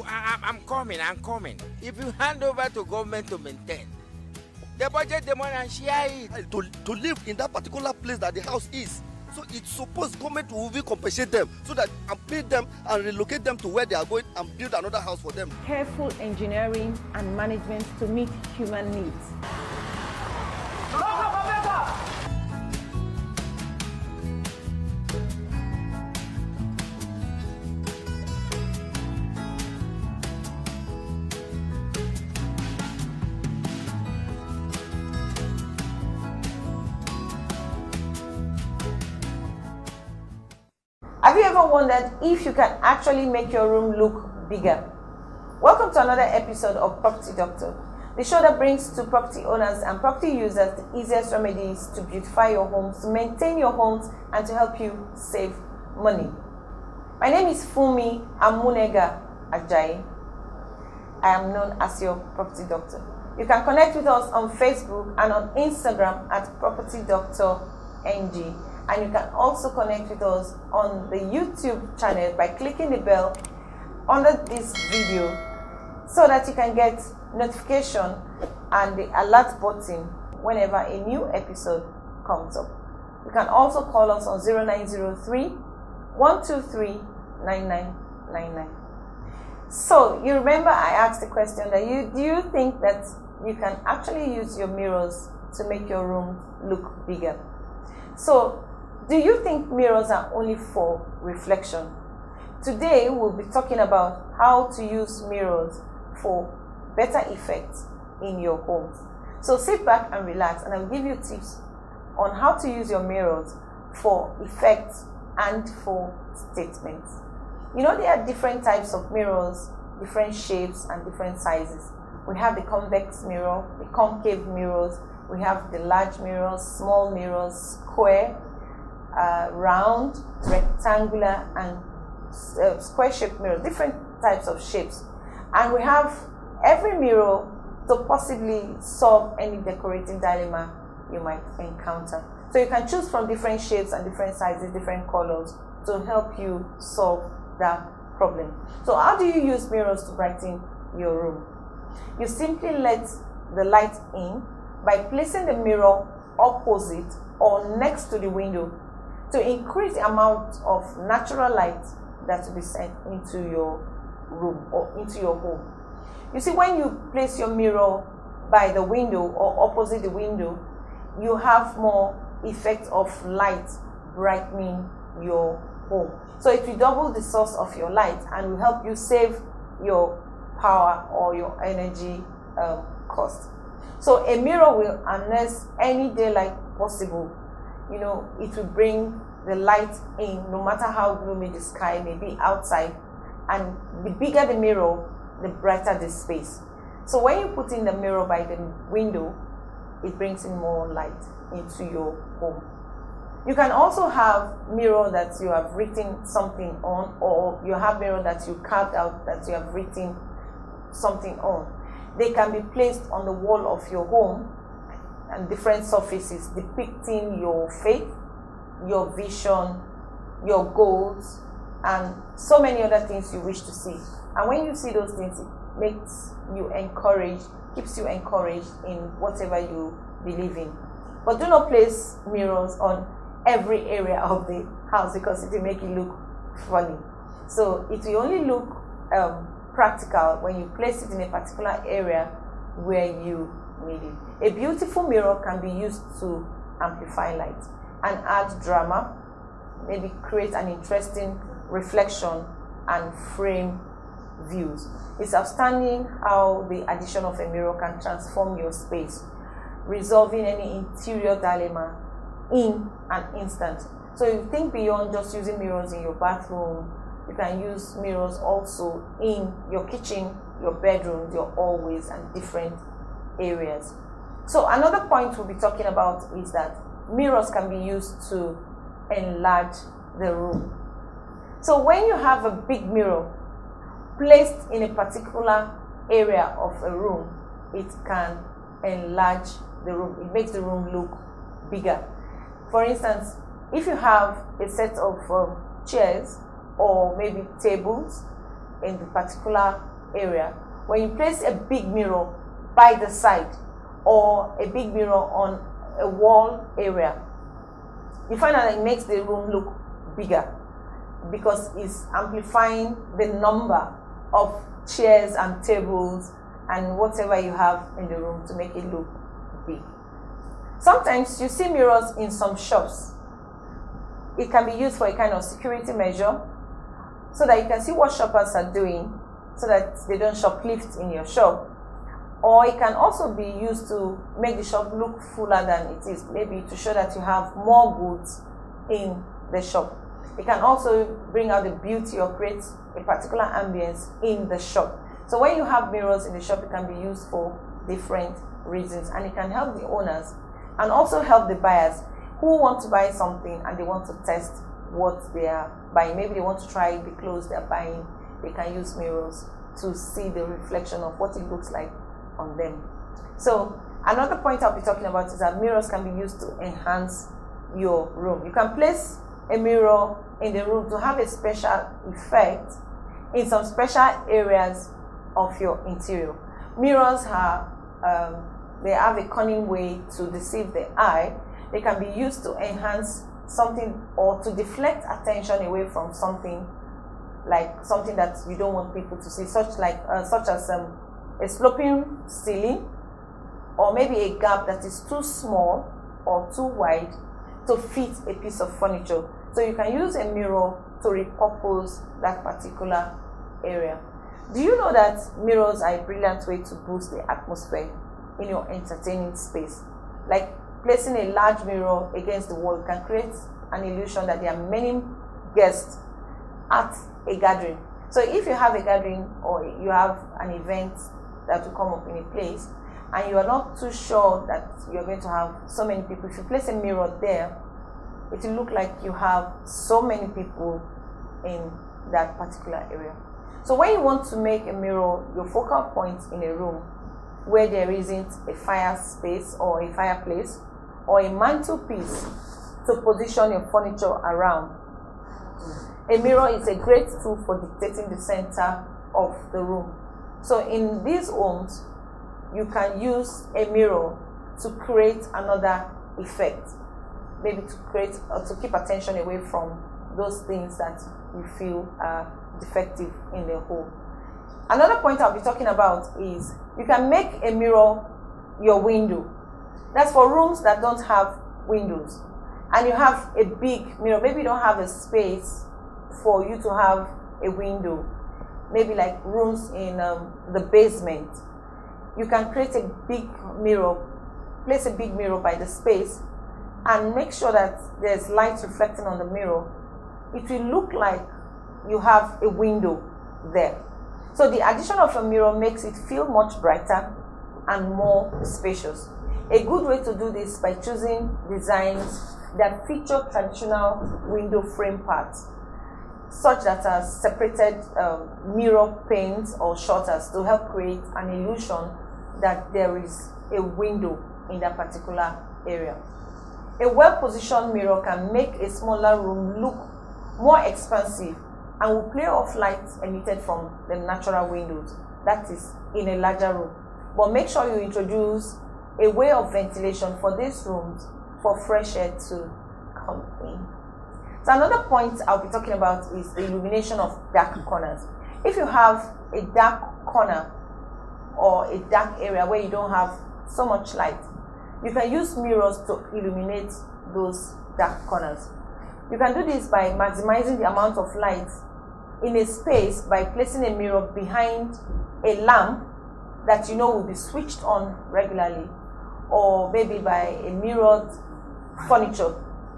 I'm coming. If you hand over to government to maintain, they budget the money and share it. To live in that particular place that the house is. So it's supposed government will compensate them so that and pay them and relocate them to where they are going and build another house for them. Careful engineering and management to meet human needs. Have you ever wondered if you can actually make your room look bigger? Welcome to another episode of Property Doctor, the show that brings to property owners and property users the easiest remedies to beautify your homes, to maintain your homes, and to help you save money. My name is Fumi Amunega Ajayi. I am known as your Property Doctor. You can connect with us on Facebook and on Instagram at Property Doctor NG. And you can also connect with us on the YouTube channel by clicking the bell under this video so that you can get notification and the alert button whenever a new episode comes up. You can also call us on 0903 123 9999. So you remember I asked the question that do you think that you can actually use your mirrors to make your room look bigger? So do you think mirrors are only for reflection? Today we'll be talking about how to use mirrors for better effects in your homes. So sit back and relax, and I'll give you tips on how to use your mirrors for effects and for statements. You know, there are different types of mirrors, different shapes and different sizes. We have the convex mirror, the concave mirrors, we have the large mirrors, small mirrors, square, round, rectangular, and square-shaped mirror, different types of shapes. And we have every mirror to possibly solve any decorating dilemma you might encounter. So you can choose from different shapes and different sizes, different colors to help you solve that problem. So how do you use mirrors to brighten your room? You simply let the light in by placing the mirror opposite or next to the window to increase the amount of natural light that will be sent into your room or into your home. You see, when you place your mirror by the window or opposite the window, you have more effect of light brightening your home. So it will double the source of your light and will help you save your power or your energy cost. So a mirror will harness any daylight possible. You know, it will bring the light in no matter how gloomy the sky may be outside, and the bigger the mirror, the brighter the space. So when you put in the mirror by the window, it brings in more light into your home. You can also have mirror that you have written something on, or you have mirror that you carved out that you have written something on. They can be placed on the wall of your home and different surfaces depicting your faith, your vision, your goals, and so many other things you wish to see. And when you see those things, it makes you encouraged, keeps you encouraged in whatever you believe in. But do not place mirrors on every area of the house because it will make it look funny. So it will only look practical when you place it in a particular area where you need it. A beautiful mirror can be used to amplify light and add drama, maybe create an interesting reflection and frame views. It's outstanding how the addition of a mirror can transform your space, resolving any interior dilemma in an instant. So you think beyond just using mirrors in your bathroom, you can use mirrors also in your kitchen, your bedroom, your hallways, and different areas. So another point we'll be talking about is that mirrors can be used to enlarge the room. So when you have a big mirror placed in a particular area of a room, it can enlarge the room. It makes the room look bigger. For instance, if you have a set of chairs or maybe tables in the particular area, when you place a big mirror by the side or a big mirror on a wall area, you find that it makes the room look bigger because it's amplifying the number of chairs and tables and whatever you have in the room to make it look big. Sometimes you see mirrors in some shops. It can be used for a kind of security measure so that you can see what shoppers are doing so that they don't shoplift in your shop. Or it can also be used to make the shop look fuller than it is, maybe to show that you have more goods in the shop. It can also bring out the beauty or create a particular ambience in the shop. So when you have mirrors in the shop, it can be used for different reasons, and it can help the owners and also help the buyers who want to buy something and they want to test what they are buying. Maybe they want to try the clothes they're buying. They can use mirrors to see the reflection of what it looks like on them. So another point I'll be talking about is that mirrors can be used to enhance your room. You can place a mirror in the room to have a special effect in some special areas of your interior. Mirrors have they have a cunning way to deceive the eye. They can be used to enhance something or to deflect attention away from something, like something that you don't want people to see, such as a sloping ceiling, or maybe a gap that is too small or too wide to fit a piece of furniture. So you can use a mirror to repurpose that particular area. Do you know that mirrors are a brilliant way to boost the atmosphere in your entertaining space? Like placing a large mirror against the wall can create an illusion that there are many guests at a gathering. So if you have a gathering or you have an event that will come up in a place and you are not too sure that you're going to have so many people, if you place a mirror there, it will look like you have so many people in that particular area. So when you want to make a mirror your focal point in a room where there isn't a fire space or a fireplace or a mantelpiece to position your furniture around, a mirror is a great tool for dictating the center of the room. So in these homes, you can use a mirror to create another effect, maybe to create or to keep attention away from those things that you feel are defective in the home. Another point I'll be talking about is you can make a mirror your window. That's for rooms that don't have windows and you have a big mirror. Maybe you don't have a space for you to have a window, maybe like rooms in the basement. You can create a big mirror, place a big mirror by the space and make sure that there's light reflecting on the mirror. It will look like you have a window there. So the addition of a mirror makes it feel much brighter and more spacious. A good way to do this is by choosing designs that feature traditional window frame parts, such that are separated mirror panes or shutters to help create an illusion that there is a window in that particular area. A well-positioned mirror can make a smaller room look more expansive and will play off light emitted from the natural windows, that is, in a larger room. But make sure you introduce a way of ventilation for these rooms for fresh air to come in. So another point I'll be talking about is the illumination of dark corners. If you have a dark corner or a dark area where you don't have so much light, you can use mirrors to illuminate those dark corners. You can do this by maximizing the amount of light in a space by placing a mirror behind a lamp that you know will be switched on regularly, or maybe by a mirrored furniture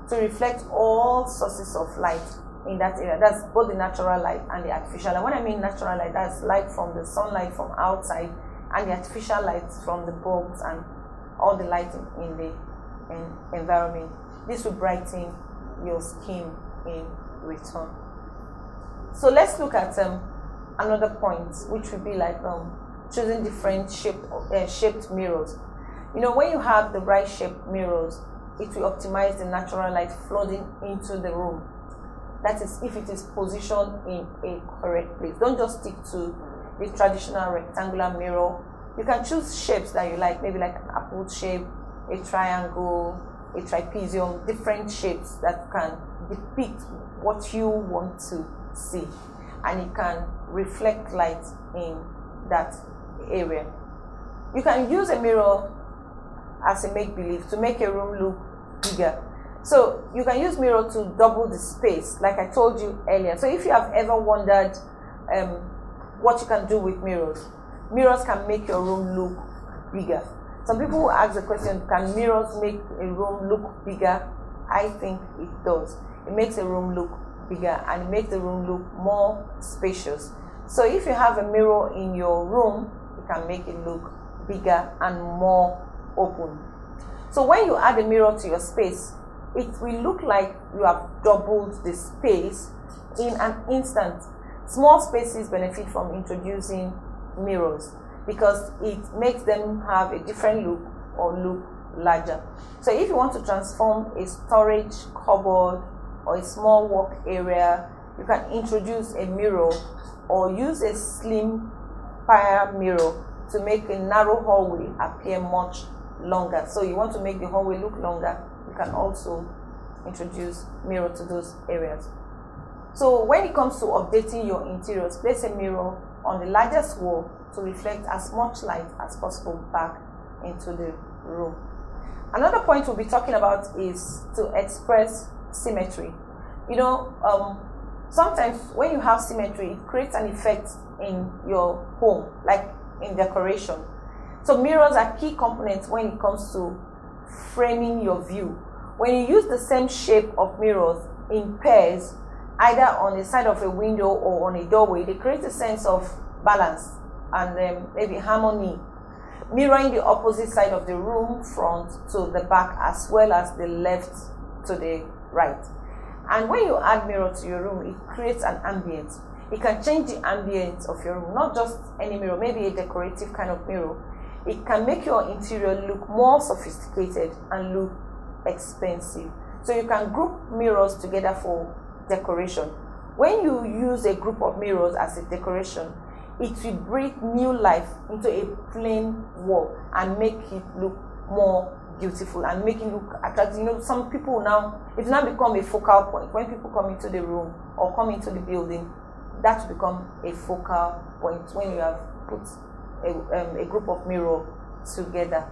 to reflect all sources of light in that area. That's both the natural light and the artificial light. When I mean natural light, that's light from the sunlight from outside and the artificial light from the bulbs and all the light in the environment. This will brighten your skin in return. So let's look at another point, which would be like choosing different shaped mirrors. You know, when you have the right shaped mirrors, it will optimize the natural light flooding into the room. That is, if it is positioned in a correct place. Don't just stick to the traditional rectangular mirror. You can choose shapes that you like, maybe like an apple shape, a triangle, a trapezium, different shapes that can depict what you want to see, and it can reflect light in that area. You can use a mirror as a make-believe to make a room look bigger. So you can use mirror to double the space, like I told you earlier. So if you have ever wondered what you can do with mirrors, mirrors can make your room look bigger. Some people will ask the question, can mirrors make a room look bigger? I think it does. It makes a room look bigger, and it makes the room look more spacious. So if you have a mirror in your room, it can make it look bigger and more open. So when you add a mirror to your space, it will look like you have doubled the space in an instant. Small spaces benefit from introducing mirrors because it makes them have a different look or look larger. So if you want to transform a storage cupboard or a small work area, you can introduce a mirror or use a slim fire mirror to make a narrow hallway appear much longer. So you want to make the hallway look longer, you can also introduce mirror to those areas. So when it comes to updating your interiors, place a mirror on the largest wall to reflect as much light as possible back into the room. Another point we'll be talking about is to express symmetry. You know, sometimes when you have symmetry, it creates an effect in your home, like in decoration. So mirrors are key components when it comes to framing your view. When you use the same shape of mirrors in pairs, either on the side of a window or on a doorway, they create a sense of balance and maybe harmony, mirroring the opposite side of the room front to the back as well as the left to the right. And when you add mirror to your room, it creates an ambience. It can change the ambience of your room, not just any mirror, maybe a decorative kind of mirror. It can make your interior look more sophisticated and look expensive. So you can group mirrors together for decoration. When you use a group of mirrors as a decoration, it will breathe new life into a plain wall and make it look more beautiful and make it look attractive. You know, some people now, it's now become a focal point. When people come into the room or come into the building, that will become a focal point when you have put a group of mirrors together.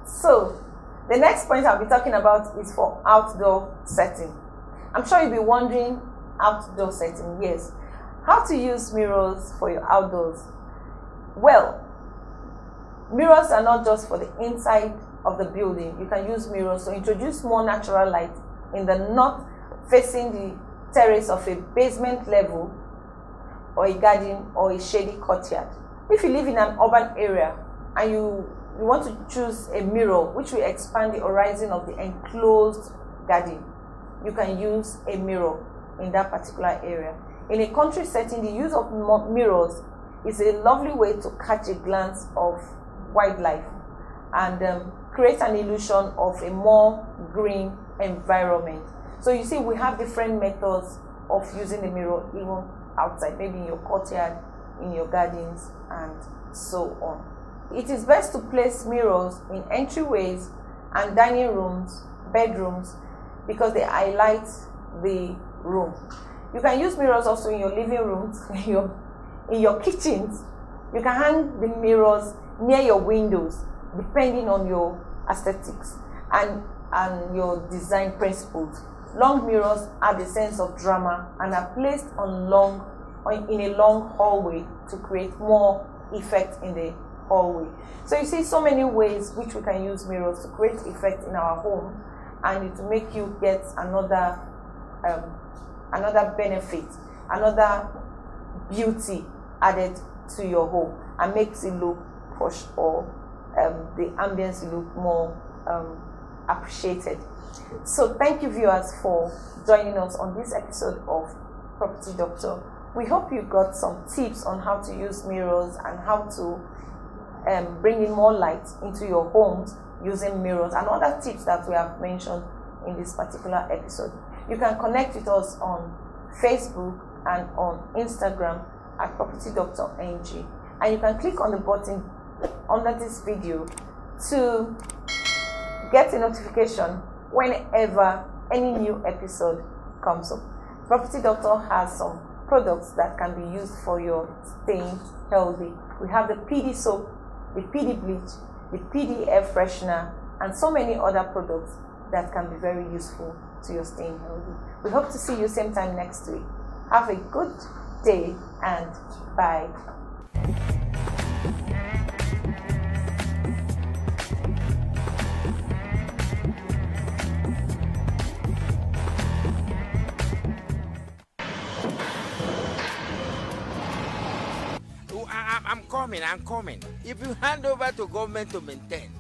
So the next point I'll be talking about is for outdoor setting. I'm sure you'll be wondering, outdoor setting, yes. How to use mirrors for your outdoors? Well, mirrors are not just for the inside of the building. You can use mirrors to introduce more natural light in the north facing the terrace of a basement level or a garden or a shady courtyard. If you live in an urban area and you want to choose a mirror which will expand the horizon of the enclosed garden, you can use a mirror in that particular area. In a country setting, the use of mirrors is a lovely way to catch a glance of wildlife and create an illusion of a more green environment. So you see, we have different methods of using the mirror even outside, maybe in your courtyard, in your gardens, and so on. It is best to place mirrors in entryways and dining rooms, bedrooms, because they highlight the room. You can use mirrors also in your living rooms, in your kitchens. You can hang the mirrors near your windows, depending on your aesthetics and your design principles. Long mirrors add a sense of drama and are placed in a long hallway to create more effect in the hallway. So you see so many ways which we can use mirrors to create effect in our home and to make you get another benefit, another beauty added to your home and makes it look posh or the ambience look more appreciated. So thank you viewers for joining us on this episode of Property Doctor. We hope you got some tips on how to use mirrors and how to bring in more light into your homes using mirrors and other tips that we have mentioned in this particular episode. You can connect with us on Facebook and on Instagram at propertydoctor.ng, and you can click on the button under this video to get a notification whenever any new episode comes up. Property Doctor has some products that can be used for your staying healthy. We have the PD soap, the PD bleach, the PD air freshener, and so many other products that can be very useful to your staying healthy. We hope to see you same time next week. Have a good day and bye. I'm coming. If you hand over to government to maintain,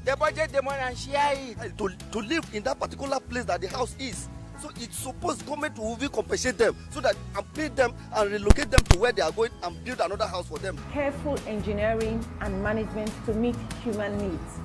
the budget the money and share it. To live in that particular place that the house is. So it's supposed government will compensate them so that and pay them and relocate them to where they are going and build another house for them. Careful engineering and management to meet human needs.